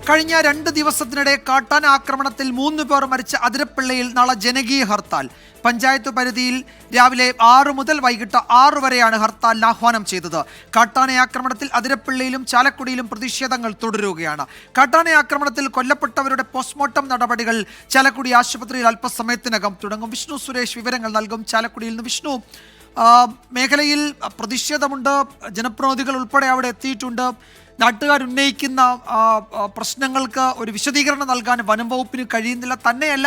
കഴിഞ്ഞ 2 ദിവസത്തിനിടെ കാട്ടാന ആക്രമണത്തിൽ 3 പേർ മരിച്ച അതിരപ്പിള്ളയിൽ നാളെ ജനകീയ ഹർത്താൽ. പഞ്ചായത്ത് പരിധിയിൽ രാവിലെ 6 മുതൽ വൈകിട്ട് 6 വരെയാണ് ഹർത്താലിന് ആഹ്വാനം ചെയ്തത്. കാട്ടാന ആക്രമണത്തിൽ അതിരപ്പിള്ളയിലും ചാലക്കുടിയിലും പ്രതിഷേധങ്ങൾ തുടരുകയാണ്. കാട്ടാന ആക്രമണത്തിൽ കൊല്ലപ്പെട്ടവരുടെ പോസ്റ്റ്മോർട്ടം നടപടികൾ ചാലക്കുടി ആശുപത്രിയിൽ അല്പസമയത്തിനകം തുടങ്ങും. വിഷ്ണു സുരേഷ് വിവരങ്ങൾ നൽകും. ചാലക്കുടിയിൽ നിന്ന് വിഷ്ണു, മേഖലയിൽ പ്രതിഷേധമുണ്ട്, ജനപ്രതിനിധികൾ ഉൾപ്പെടെ അവിടെ എത്തിയിട്ടുണ്ട്. നാട്ടുകാരുന്നയിക്കുന്ന പ്രശ്നങ്ങൾക്ക് ഒരു വിശദീകരണം നൽകാൻ വനം വകുപ്പിന് കഴിയുന്നില്ല. തന്നെയല്ല,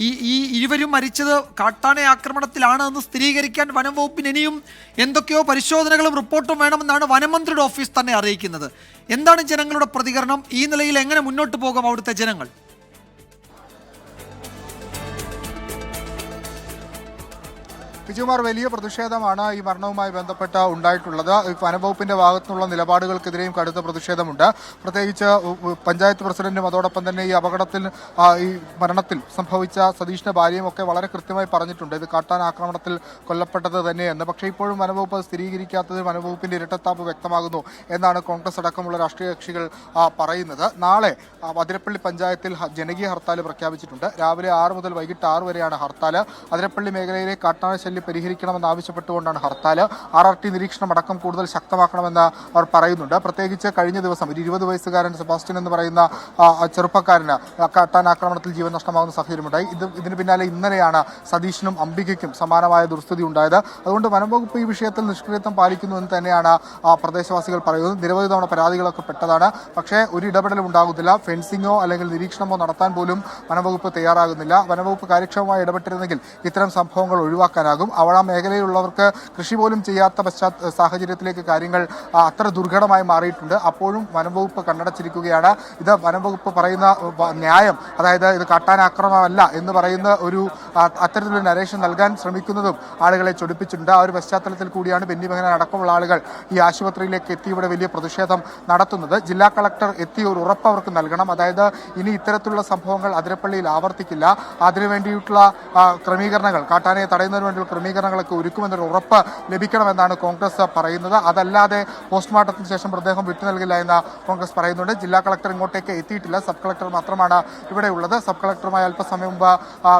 ഈ ഇരുവരും മരിച്ചത് കാട്ടാന ആക്രമണത്തിലാണ് എന്ന് സ്ഥിരീകരിക്കാൻ വനം വകുപ്പിന് ഇനിയും എന്തൊക്കെയോ പരിശോധനകളും റിപ്പോർട്ടും വേണമെന്നാണ് വനമന്ത്രിയുടെ ഓഫീസ് തന്നെ അറിയിക്കുന്നത്. എന്താണ് ജനങ്ങളുടെ പ്രതികരണം? ഈ നിലയിൽ എങ്ങനെ മുന്നോട്ട് പോകും അവിടുത്തെ ജനങ്ങൾ? വിജയകുമാർ, വലിയ പ്രതിഷേധമാണ് ഈ മരണവുമായി ബന്ധപ്പെട്ട് ഉണ്ടായിട്ടുള്ളത്. വനംവകുപ്പിന്റെ ഭാഗത്തുനിന്നുള്ള നിലപാടുകൾക്കെതിരെയും കടുത്ത പ്രതിഷേധമുണ്ട്. പ്രത്യേകിച്ച് പഞ്ചായത്ത് പ്രസിഡന്റും അതോടൊപ്പം തന്നെ ഈ അപകടത്തിൽ ഈ മരണത്തിൽ സംഭവിച്ച സതീഷിന്റെ ഭാര്യയും ഒക്കെ വളരെ കൃത്യമായി പറഞ്ഞിട്ടുണ്ട് ഇത് കാട്ടാന ആക്രമണത്തിൽ കൊല്ലപ്പെട്ടത് തന്നെയെന്ന്. പക്ഷേ ഇപ്പോഴും വനംവകുപ്പ് സ്ഥിരീകരിക്കാത്തത് വനംവകുപ്പിന്റെ ഇരട്ടത്താപ്പ് വ്യക്തമാകുന്നു എന്നാണ് കോൺഗ്രസ് അടക്കമുള്ള രാഷ്ട്രീയ കക്ഷികൾ പറയുന്നത്. നാളെ അതിരപ്പള്ളി പഞ്ചായത്തിൽ ജനകീയ ഹർത്താൽ പ്രഖ്യാപിച്ചിട്ടുണ്ട്. രാവിലെ 6 മുതൽ വൈകിട്ട് 6 വരെയാണ് ഹർത്താൽ. അതിരപ്പള്ളി മേഖലയിലെ കാട്ടാന പരിഹരിക്കണമെന്ന് ആവശ്യപ്പെട്ടുകൊണ്ടാണ് ഹർത്താൽ. RRT നിരീക്ഷണം അടക്കം കൂടുതൽ ശക്തമാക്കണമെന്ന് അവർ പറയുന്നുണ്ട്. പ്രത്യേകിച്ച് കഴിഞ്ഞ ദിവസം ഒരു 20 വയസ്സുകാരൻ സെബാസ്റ്റ്യൻ എന്ന് പറയുന്ന ചെറുപ്പക്കാരന് കാട്ടാന ആക്രമണത്തിൽ ജീവൻ നഷ്ടമാകുന്ന സാഹചര്യമുണ്ടായി. ഇതിന് പിന്നാലെ ഇന്നലെയാണ് സതീഷിനും അംബികയ്ക്കും സമാനമായ ദുർസ്ഥിതി ഉണ്ടായത്. അതുകൊണ്ട് വനംവകുപ്പ് ഈ വിഷയത്തിൽ നിഷ്ക്രിയത്വം പാലിക്കുന്നു എന്ന് തന്നെയാണ് പ്രദേശവാസികൾ പറയുന്നത്. നിരവധി തവണ പരാതികളൊക്കെ പെട്ടതാണ്. പക്ഷേ ഒരു ഇടപെടലും ഉണ്ടാകുന്നില്ല. ഫെൻസിങ്ങോ അല്ലെങ്കിൽ നിരീക്ഷണമോ നടത്താൻ പോലും വനംവകുപ്പ് തയ്യാറാകുന്നില്ല. വനംവകുപ്പ് കാര്യക്ഷമമായി ഇടപെട്ടിരുന്നെങ്കിൽ ഇത്തരം സംഭവങ്ങൾ ഒഴിവാക്കാനാകും. അവിടെ ആ മേഖലയിലുള്ളവർക്ക് കൃഷി പോലും ചെയ്യാത്ത സാഹചര്യത്തിലേക്ക് കാര്യങ്ങൾ അത്ര ദുർഘടമായി മാറിയിട്ടുണ്ട്. അപ്പോഴും വനംവകുപ്പ് കണ്ണടച്ചിരിക്കുകയാണ്. ഇത് വനംവകുപ്പ് പറയുന്ന ന്യായം, അതായത് ഇത് കാട്ടാന ആക്രമണമല്ല എന്ന് പറയുന്ന ഒരു അത്തരത്തിലൊരു നരേഷൻ നൽകാൻ ശ്രമിക്കുന്നതും ആളുകളെ ചൊടിപ്പിച്ചിട്ടുണ്ട്. ആ ഒരു പശ്ചാത്തലത്തിൽ കൂടിയാണ് ബെന്നി ബെഹനാൻ അടക്കമുള്ള ആളുകൾ ഈ ആശുപത്രിയിലേക്ക് എത്തി ഇവിടെ വലിയ പ്രതിഷേധം നടത്തുന്നത്. ജില്ലാ കളക്ടർ എത്തിയ ഒരു ഉറപ്പ് അവർക്ക് നൽകണം. അതായത് ഇനി ഇത്തരത്തിലുള്ള സംഭവങ്ങൾ അതിരപ്പള്ളിയിൽ ആവർത്തിക്കില്ല. അതിനുവേണ്ടിയിട്ടുള്ള ക്രമീകരണങ്ങൾ, കാട്ടാനയെ തടയുന്നതിന് വേണ്ടിയുള്ള ക്രമീകരണങ്ങളൊക്കെ ഒരുക്കുമെന്നൊരു ഉറപ്പ് ലഭിക്കണമെന്നാണ് കോൺഗ്രസ് പറയുന്നത്. അതല്ലാതെ പോസ്റ്റ്മോർട്ടത്തിന് ശേഷം മൃതദേഹം വിട്ടു നൽകില്ല എന്ന് കോൺഗ്രസ് പറയുന്നുണ്ട്. ജില്ലാ കളക്ടർ ഇങ്ങോട്ടേക്ക് എത്തിയിട്ടില്ല. സബ് കളക്ടർ മാത്രമാണ് ഇവിടെ ഉള്ളത്. സബ് കളക്ടറുമായി അല്പസമയം മുമ്പ്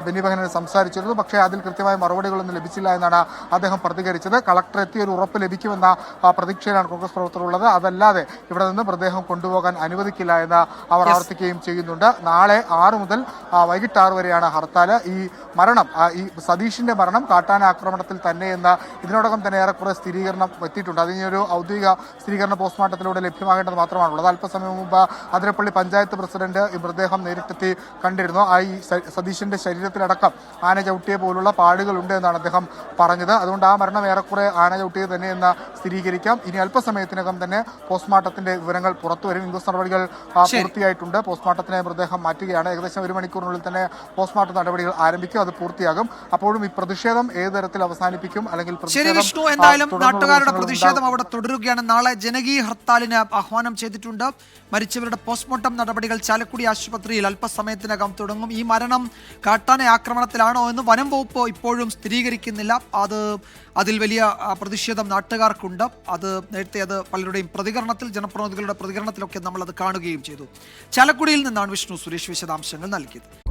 ബെന്നി ബെഹനാൻ സംസാരിച്ചിരുന്നു. പക്ഷേ അതിൽ കൃത്യമായ മറുപടികളൊന്നും ലഭിച്ചില്ല എന്നാണ് അദ്ദേഹം പ്രതികരിച്ചത്. കളക്ടർ എത്തിയ ഒരു ഉറപ്പ് ലഭിക്കുമെന്ന പ്രതീക്ഷയിലാണ് കോൺഗ്രസ് പ്രവർത്തകരുള്ളത്. അതല്ലാതെ ഇവിടെ നിന്ന് മൃതദേഹം കൊണ്ടുപോകാൻ അനുവദിക്കില്ല എന്ന് അവർ ആവർത്തിക്കുകയും ചെയ്യുന്നുണ്ട്. നാളെ 6 മുതൽ വൈകിട്ട് 6 വരെയാണ് ഹർത്താൽ. ഈ മരണം, ഈ സതീഷിന്റെ മരണം കാട്ടാന ആക്രമണത്തിൽ തന്നെ എന്ന് ഇതിനോടകം തന്നെ ഏറെക്കുറെ സ്ഥിരീകരണം എത്തിയിട്ടുണ്ട്. അതിനൊരു ഔദ്യോഗിക സ്ഥിരീകരണ പോസ്റ്റ്മോർട്ടത്തിലൂടെ ലഭ്യമാകേണ്ടത് മാത്രമാണുള്ളത്. അല്പസമയം മുമ്പ് അതിരപ്പള്ളി പഞ്ചായത്ത് പ്രസിഡന്റ് ഈ മൃതദേഹം നേരിട്ടെത്തി കണ്ടിരുന്നു. ഈ സതീഷിന്റെ ശരീരത്തിലടക്കം ആന ചവിട്ടിയ പോലുള്ള പാടുകളുണ്ട് എന്നാണ് അദ്ദേഹം പറഞ്ഞത്. അതുകൊണ്ട് ആ മരണം ഏറെക്കുറെ ആന ചവിട്ടിയത് തന്നെയെന്ന് സ്ഥിരീകരിക്കാം. ഇനി അല്പസമയത്തിനകം തന്നെ പോസ്റ്റ്മോർട്ടത്തിന്റെ വിവരങ്ങൾ പുറത്തുവരും. ഇൻക്വസ്റ്റ് നടപടികൾ പൂർത്തിയായിട്ടുണ്ട്. പോസ്റ്റ്മോർട്ടത്തിനായി മൃതദേഹം മാറ്റുകയാണ്. ഏകദേശം 1 മണിക്കൂറിനുള്ളിൽ തന്നെ പോസ്റ്റ്മോർട്ടം നടപടികൾ ആരംഭിക്കും. അത് പൂർത്തിയാകും. അപ്പോഴും ഈ പ്രതിഷേധം ഏത് തരത്തിൽ അവസാനിപ്പിക്കും അല്ലെങ്കിൽ ശരി വിഷ്ണു, എന്തായാലും നാട്ടുകാരുടെ പ്രതിഷേധം അവിടെ തുടരുകയാണ്. നാളെ ജനകീയ ഹർത്താലിന് ആഹ്വാനം ചെയ്തിട്ടുണ്ട്. മരിച്ചവരുടെ പോസ്റ്റ്മോർട്ടം നടപടികൾ ചാലക്കുടി ആശുപത്രിയിൽ അല്പസമയത്തിനകം തുടങ്ങും. ഈ മരണം കാട്ടാന ആക്രമണത്തിലാണോ എന്ന് വനം വകുപ്പ് ഇപ്പോഴും സ്ഥിരീകരിക്കുന്നില്ല. അതിൽ വലിയ പ്രതിഷേധം നാട്ടുകാർക്കുണ്ട്. നേരത്തെ പലരുടെയും പ്രതികരണത്തിൽ, ജനപ്രതിനിധികളുടെ പ്രതികരണത്തിലൊക്കെ നമ്മൾ അത് കാണുകയും ചെയ്തു. ചാലക്കുടിയിൽ നിന്നാണ് വിഷ്ണു സുരേഷ് വിശദാംശങ്ങൾ നൽകിയത്.